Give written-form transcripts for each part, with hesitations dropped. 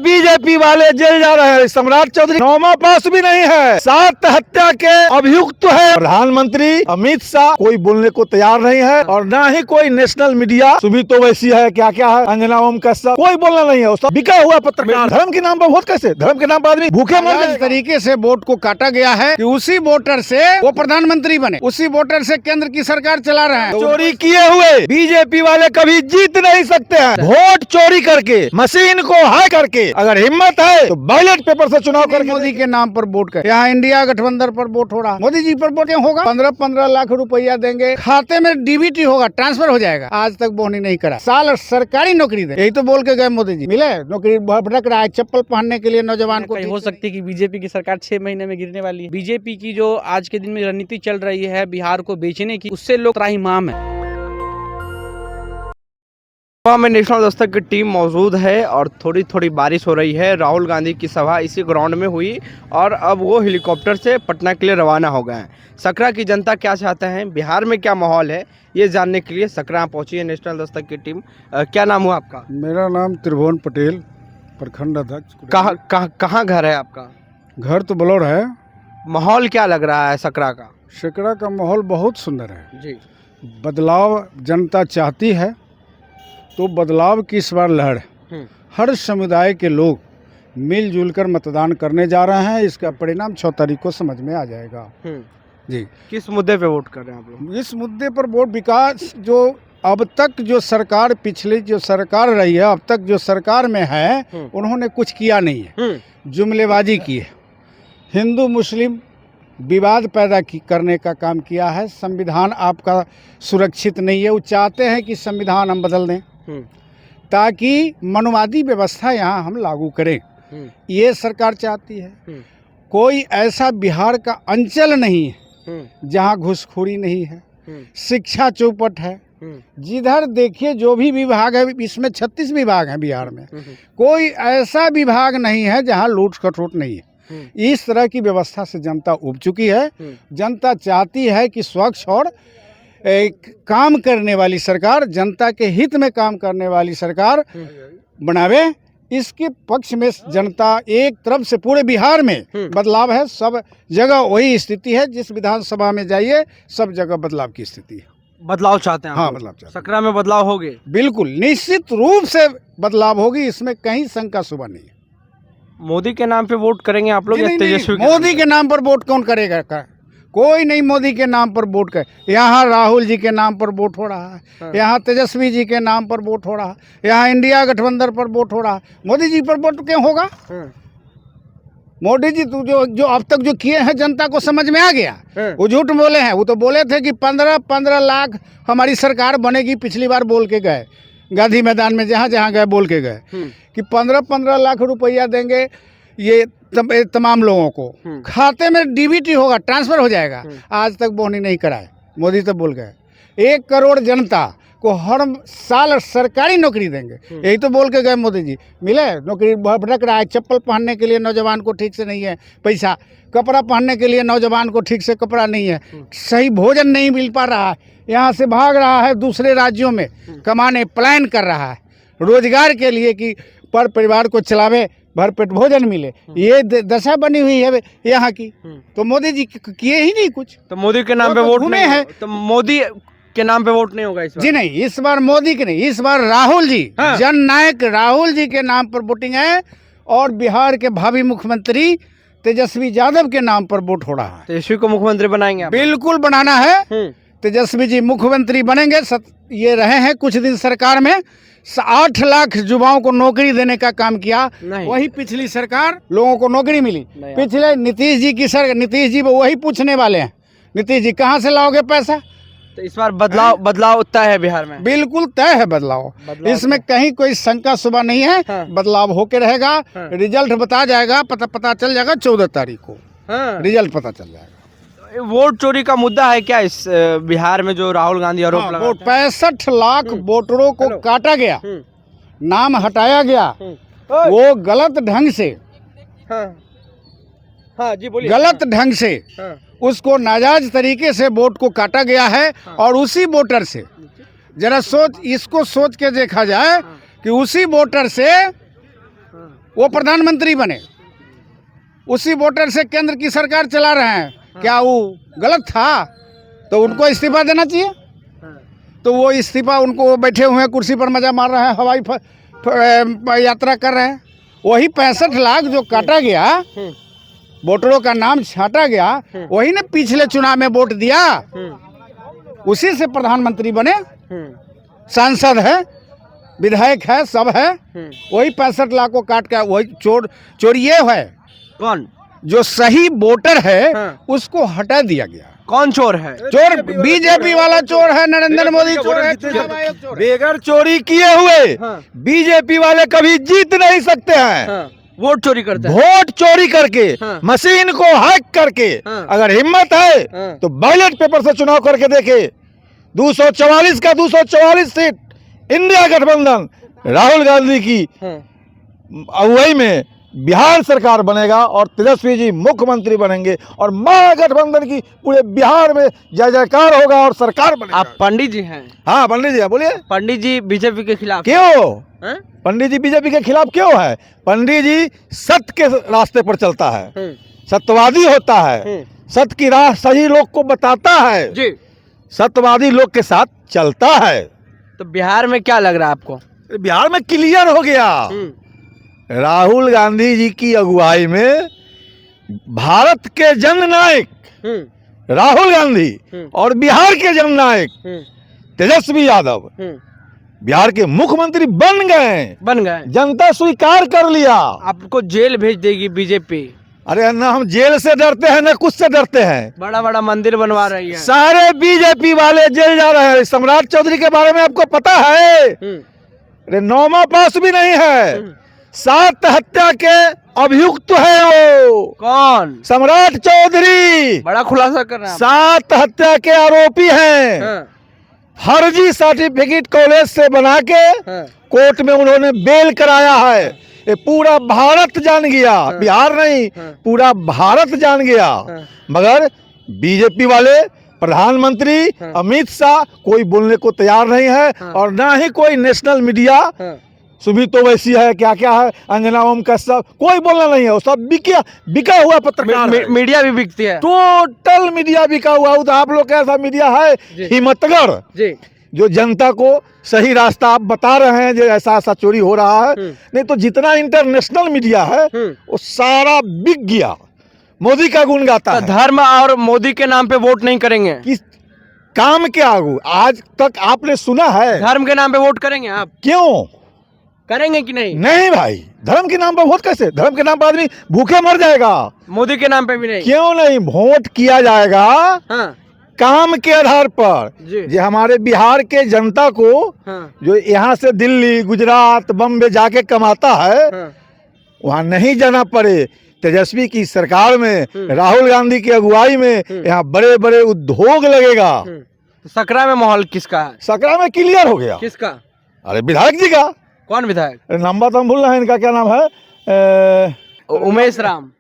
BJP वाले jail जा रहे हैं। सम्राट चौधरी 9वां पास भी नहीं है, 7 हत्या के अभियुक्त है। प्रधानमंत्री अमित शाह कोई बोलने को तैयार नहीं है और ना ही कोई नेशनल मीडिया। सुबह तो वैसी है, क्या क्या है, अंजना ओम कश्यप, कोई बोलना नहीं है। उसका बिका हुआ पत्रकार। धर्म के नाम पर वोट कैसे? धर्म के नाम पर आदमी भूखे मर गए। इस तरीके से वोट को काटा गया है कि उसी वोटर से वो प्रधानमंत्री बने, उसी वोटर से केंद्र की सरकार चला रहे हैं। चोरी किए हुए बीजेपी वाले कभी जीत नहीं सकते हैं। वोट चोरी करके, मशीन को हैक करके अगर हिम्मत है तो बैलेट पेपर से चुनाव करके मोदी के नाम पर वोट कर, यहाँ इंडिया गठबंधन पर वोट हो रहा, मोदी जी पर वोट क्यों होगा? 15-15 लाख रुपया देंगे, खाते में डीबीटी होगा, ट्रांसफर हो जाएगा। आज तक बोनी नहीं करा। साल सरकारी नौकरी दे, यही तो बोल के गए मोदी जी। मिले नौकरी भटक रहा है, चप्पल पहनने के लिए नौजवान को। हो सकती है कि बीजेपी की सरकार 6 महीने में गिरने वाली है। बीजेपी की जो आज के दिन में रणनीति चल रही है बिहार को बेचने की, उससे लोग त्राहिमाम है। में नेशनल दस्तक की टीम मौजूद है और थोड़ी थोड़ी बारिश हो रही है। राहुल गांधी की सभा इसी ग्राउंड में हुई और अब वो हेलीकॉप्टर से पटना के लिए रवाना हो गए हैं। सकरा की जनता क्या चाहते हैं, बिहार में क्या माहौल है, ये जानने के लिए सकरा पहुंची है नेशनल दस्तक की टीम। क्या नाम हुआ आपका? मेरा नाम त्रिभुवन पटेल, प्रखंड अध्यक्ष। कहाँ घर है आपका? घर तो बलौर है। माहौल क्या लग रहा है सकरा का? सकरा का माहौल बहुत सुंदर है जी। बदलाव जनता चाहती है, तो बदलाव की इस बार लहर है। हर समुदाय के लोग मिलजुल कर मतदान करने जा रहे हैं। इसका परिणाम 6 तारीख को समझ में आ जाएगा। जी। किस मुद्दे पे वोट कर रहे हैं आप लोग? इस मुद्दे पर वोट विकास, जो अब तक जो सरकार, पिछली जो सरकार रही है, अब तक जो सरकार में है, उन्होंने कुछ किया नहीं है। जुमलेबाजी की है, हिंदू मुस्लिम विवाद पैदा करने का काम किया है। संविधान आपका सुरक्षित नहीं है। वो चाहते हैं कि संविधान हम बदल दें ताकि मनुवादी व्यवस्था यहाँ हम लागू करें। ये सरकार चाहती है। कोई ऐसा बिहार का अंचल नहीं है जहाँ घूसखोरी नहीं है। शिक्षा चौपट है। जिधर देखिए जो भी विभाग है, इसमें 36 विभाग हैं बिहार में, कोई ऐसा विभाग नहीं है जहाँ लूट खटोट नहीं है। इस तरह की व्यवस्था से जनता उब चुकी है। जनता चाहती है कि स्वच्छ और काम करने वाली सरकार, जनता के हित में काम करने वाली सरकार बनावे। इसके पक्ष में जनता एक तरफ से पूरे बिहार में बदलाव है। सब जगह वही स्थिति है। जिस विधानसभा में जाइए सब जगह बदलाव की स्थिति है। बदलाव चाहते हैं? हाँ, बदलाव चाहते हैं। सकरा में बदलाव होगे? बिल्कुल निश्चित रूप से बदलाव होगी, इसमें कहीं शंका शुबा नहीं है। मोदी के नाम पे वोट करेंगे आप लोग या नहीं, तेजस्वी? मोदी के नाम पर वोट कौन करेगा? कोई नहीं मोदी के नाम पर वोट करे। यहाँ राहुल जी के नाम पर वोट हो रहा है, यहाँ तेजस्वी जी के नाम पर वोट हो रहा है, यहाँ इंडिया गठबंधन पर वोट हो रहा है। मोदी जी पर वोट क्यों होगा? मोदी जी तो जो अब तक जो किए हैं जनता को समझ में आ गया। वो झूठ बोले हैं। वो तो बोले थे कि 15-15 लाख हमारी सरकार बनेगी। पिछली बार बोल के गए, गांधी मैदान में जहाँ जहाँ गए बोल के गए कि 15-15 लाख रुपया देंगे ये तमाम लोगों को, खाते में डीबीटी होगा, ट्रांसफर हो जाएगा। आज तक बोनी नहीं कराए। मोदी तो बोल गए 1 करोड़ जनता को हर साल सरकारी नौकरी देंगे, यही तो बोल के गए मोदी जी। मिले नौकरी भटक रहा है, चप्पल पहनने के लिए नौजवान को ठीक से नहीं है पैसा, कपड़ा पहनने के लिए नौजवान को ठीक से कपड़ा नहीं है, सही भोजन नहीं मिल पा रहा है, यहाँ से भाग रहा है दूसरे राज्यों में कमाने, प्लान कर रहा है रोजगार के लिए कि पर परिवार को चलावे, भरपेट भोजन मिले। ये दशा बनी हुई है यहाँ की। तो मोदी जी किए ही नहीं कुछ। तो मोदी के नाम पे वोट नहीं है? तो मोदी के नाम पे वोट नहीं होगा इस बार? जी नहीं, इस बार मोदी के नहीं, इस बार राहुल जी, जननायक राहुल जी के नाम पर वोटिंग है और बिहार के भावी मुख्यमंत्री तेजस्वी यादव के नाम पर वोट हो रहा है। तेजस्वी को मुख्यमंत्री बनाएंगे आप? बिल्कुल बनाना है। तेजस्वी जी मुख्यमंत्री बनेंगे। ये रहे हैं कुछ दिन सरकार में, 8 लाख युवाओं को नौकरी देने का काम किया। वही पिछली सरकार लोगों को नौकरी मिली। पिछले नीतीश जी की सरकार, नीतीश जी वही पूछने वाले हैं, नीतीश जी कहाँ से लाओगे पैसा? तो इस बार बदलाव तय है बिहार में? बिल्कुल तय है बदलाव। इसमें कहीं कोई शंका शुबा नहीं है। बदलाव होके रहेगा। रिजल्ट बता जाएगा, पता चल जाएगा 14 तारीख को। रिजल्ट पता चल जाएगा। वोट चोरी का मुद्दा है क्या इस बिहार में जो राहुल गांधी आरोप लगाते हैं? 65 लाख वोटरों को काटा गया, नाम हटाया गया, वो गलत ढंग से, जी बोलिए। गलत ढंग से उसको नाजायज तरीके से वोट को काटा गया है। और उसी वोटर से जरा इसको सोच के देखा जाए कि उसी वोटर से वो प्रधानमंत्री बने, उसी वोटर से केंद्र की सरकार चला रहे हैं। क्या वो गलत था? तो उनको इस्तीफा देना चाहिए। तो वो इस्तीफा, उनको बैठे हुए हैं कुर्सी पर मजा मार रहे हैं, हवाई यात्रा कर रहे हैं। वही 65 लाख जो काटा गया, वोटरों का नाम छाटा गया, वही ने पिछले चुनाव में वोट दिया, उसी से प्रधानमंत्री बने। सांसद है, विधायक है, सब है। वही 65 लाख को काट के वही चोर ये है। कौन? जो सही वोटर है उसको हटा दिया गया। कौन चोर है? चोर बीजेपी वाला चोर है, नरेंद्र मोदी चोर है। बेगर चोरी किए हुए बीजेपी वाले कभी जीत नहीं सकते हैं। वोट चोरी करते हैं, वोट चोरी करके, मशीन को हैक करके। अगर हिम्मत है तो बैलेट पेपर से चुनाव करके देखे। 244 का 244 सीट इंडिया गठबंधन राहुल गांधी की अगुवाई में बिहार सरकार बनेगा और तेजस्वी जी मुख्यमंत्री बनेंगे और महागठबंधन की पूरे बिहार में जय जयकार होगा और सरकार बनेगा। आप पंडित जी हैं? हाँ पंडित जी, बोलिए। पंडित जी बीजेपी के खिलाफ क्यों? पंडित जी बीजेपी के खिलाफ क्यों है? पंडित जी सत्य के रास्ते पर चलता है, सत्यवादी होता है, सत्य की राह सही लोग को बताता है जी, सत्यवादी लोग के साथ चलता है। तो बिहार में क्या लग रहा है आपको? बिहार में क्लियर हो गया, राहुल गांधी जी की अगुवाई में भारत के जननायक राहुल गांधी और बिहार के जननायक तेजस्वी यादव बिहार के मुख्यमंत्री बन गए। जनता स्वीकार कर लिया। आपको जेल भेज देगी बीजेपी। अरे ना हम जेल से डरते हैं ना कुछ से डरते हैं। बड़ा बड़ा मंदिर बनवा रही है। सारे बीजेपी वाले जेल जा रहे हैं। सम्राट चौधरी के बारे में आपको पता है? अरे 9वां पास भी नहीं है। 7 हत्या के अभियुक्त है वो। कौन? सम्राट चौधरी। बड़ा खुलासा कर रहे हैं। 7 हत्या के आरोपी हैं। फर्जी सर्टिफिकेट कॉलेज से बना के कोर्ट में उन्होंने बेल कराया है। ये पूरा भारत जान गया, बिहार नहीं, पूरा भारत जान गया। मगर बीजेपी वाले, प्रधानमंत्री अमित शाह कोई बोलने को तैयार नहीं है और ना ही कोई नेशनल मीडिया। सुमितो वैसी है, क्या क्या है, अंजना ओम कश्यप, कोई बोलना नहीं है। वो सब बिका हुआ पत्रकार है। मीडिया भी बिकती है, टोटल मीडिया बिका हुआ। तो आप लोग का ऐसा मीडिया है हिम्मतगढ़ जी, जो जनता को सही रास्ता आप बता रहे हैं, जो ऐसा ऐसा चोरी हो रहा है। नहीं तो जितना इंटरनेशनल मीडिया है वो सारा बिक गया। मोदी का गुण गाता है। धर्म और मोदी के नाम पे वोट नहीं करेंगे। किस काम के आगू आज तक आपने सुना है? धर्म के नाम पे वोट करेंगे आप? क्यों करेंगे कि नहीं? नहीं भाई, धर्म के नाम पर वोट कैसे? धर्म के नाम पर आदमी भूखे मर जाएगा। मोदी के नाम पे भी नहीं? क्यों नहीं? वोट किया जाएगा काम के आधार पर। जो हमारे बिहार के जनता को जो यहाँ से दिल्ली, गुजरात, बम्बे जाके कमाता है, वहाँ नहीं जाना पड़े। तेजस्वी की सरकार में, राहुल गांधी की अगुवाई में यहाँ बड़े बड़े उद्योग लगेगा। तो सकरा में माहौल किसका है? सकरा में क्लियर हो गया। किसका? अरे विधायक जी का। कौन विधायक? अरे नाम बात हम भूल रहे हैं, इनका क्या नाम है? उमेश राम।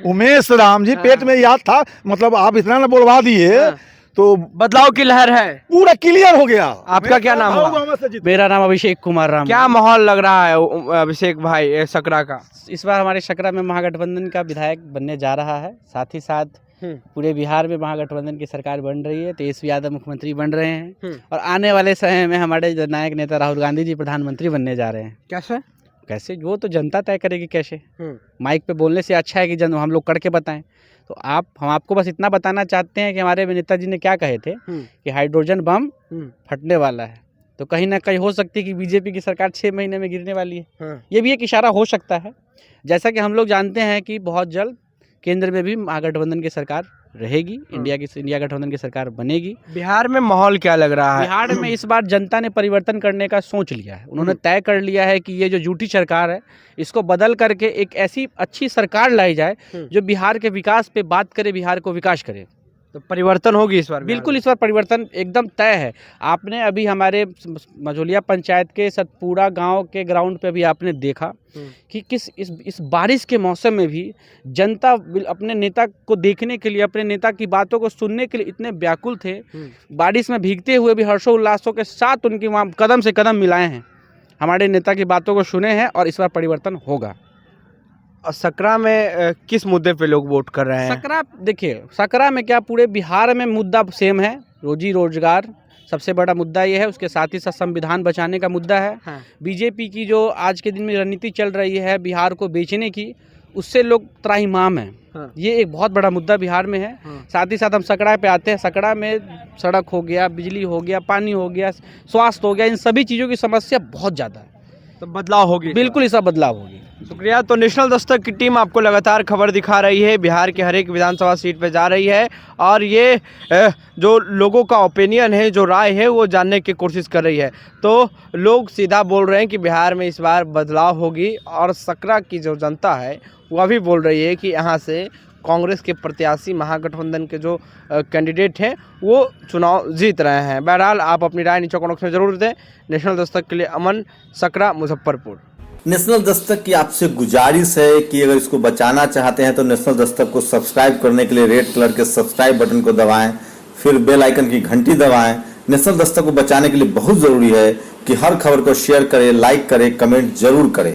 उमेश राम जी। पेट में याद था, मतलब आप इतना ना बोलवा दिए तो बदलाव की लहर है, पूरा क्लियर हो गया। आपका क्या नाम है? मेरा नाम अभिषेक कुमार राम। क्या माहौल लग रहा है अभिषेक भाई सकरा का? इस बार हमारे सकरा में महागठबंधन का विधायक बनने जा रहा है। साथ ही साथ पूरे बिहार में महागठबंधन की सरकार बन रही है। तेजस्वी यादव मुख्यमंत्री बन रहे हैं और आने वाले समय में हमारे जननायक नेता राहुल गांधी जी प्रधानमंत्री बनने जा रहे हैं। कैसे वो तो जनता तय करेगी कैसे। माइक पे बोलने से अच्छा है कि हम लोग करके बताएं। तो हम आपको बस इतना बताना चाहते हैं कि हमारे नेताजी ने क्या कहे थे कि हाइड्रोजन बम फटने वाला है। तो कहीं ना कहीं हो सकती है कि बीजेपी की सरकार 6 महीने में गिरने वाली है। ये भी एक इशारा हो सकता है। जैसा कि हम लोग जानते हैं कि बहुत जल्द केंद्र में भी महागठबंधन की सरकार रहेगी, इंडिया गठबंधन की सरकार बनेगी। बिहार में माहौल क्या लग रहा है? बिहार में इस बार जनता ने परिवर्तन करने का सोच लिया है। उन्होंने तय कर लिया है कि ये जो झूठी सरकार है इसको बदल करके एक ऐसी अच्छी सरकार लाई जाए जो बिहार के विकास पे बात करे, बिहार को विकास करे। तो परिवर्तन होगी इस बार? बिल्कुल, इस बार परिवर्तन एकदम तय है। आपने अभी हमारे मझोलिया पंचायत के सतपुरा गांव के ग्राउंड पे भी आपने देखा कि इस बारिश के मौसम में भी जनता अपने नेता को देखने के लिए, अपने नेता की बातों को सुनने के लिए इतने व्याकुल थे। बारिश में भीगते हुए भी हर्षोल्लासों के साथ उनकी वहाँ कदम से कदम मिलाए हैं। हमारे नेता की बातों को सुने हैं और इस बार परिवर्तन होगा। और सकरा में किस मुद्दे पे लोग वोट कर रहे हैं? सकरा देखिए, सकरा में क्या पूरे बिहार में मुद्दा सेम है, रोजी रोजगार सबसे बड़ा मुद्दा ये है, उसके साथ ही साथ संविधान बचाने का मुद्दा है। हाँ। बीजेपी की जो आज के दिन में रणनीति चल रही है बिहार को बेचने की, उससे लोग त्राहिमाम हैं। हाँ। ये एक बहुत बड़ा मुद्दा बिहार में है। हाँ। साथ ही साथ हम सकरा पे आते हैं। सकरा में सड़क हो गया, बिजली हो गया, पानी हो गया, स्वास्थ्य हो गया, इन सभी चीज़ों की समस्या बहुत ज़्यादा है। तो बदलाव होगी? बिल्कुल इसका बदलाव होगी। शुक्रिया। तो नेशनल दस्तक की टीम आपको लगातार खबर दिखा रही है, बिहार के हर एक विधानसभा सीट पे जा रही है और ये जो लोगों का ओपिनियन है, जो राय है, वो जानने की कोशिश कर रही है। तो लोग सीधा बोल रहे हैं कि बिहार में इस बार बदलाव होगी और सकरा की जो जनता है वह भी बोल रही है कि यहाँ से कांग्रेस के प्रत्याशी महागठबंधन के जो कैंडिडेट हैं वो चुनाव जीत रहे हैं। बहरहाल आप अपनी राय नीचे कमेंट में जरूर दें। नेशनल दस्तक के लिए अमन, सकरा, मुजफ्फरपुर। नेशनल दस्तक की आपसे गुजारिश है कि अगर इसको बचाना चाहते हैं तो नेशनल दस्तक को सब्सक्राइब करने के लिए रेड कलर के सब्सक्राइब बटन को दबाएं, फिर बेल आइकन की घंटी दबाएं। नेशनल दस्तक को बचाने के लिए बहुत जरूरी है कि हर खबर को शेयर करें, लाइक करें, कमेंट जरूर करें।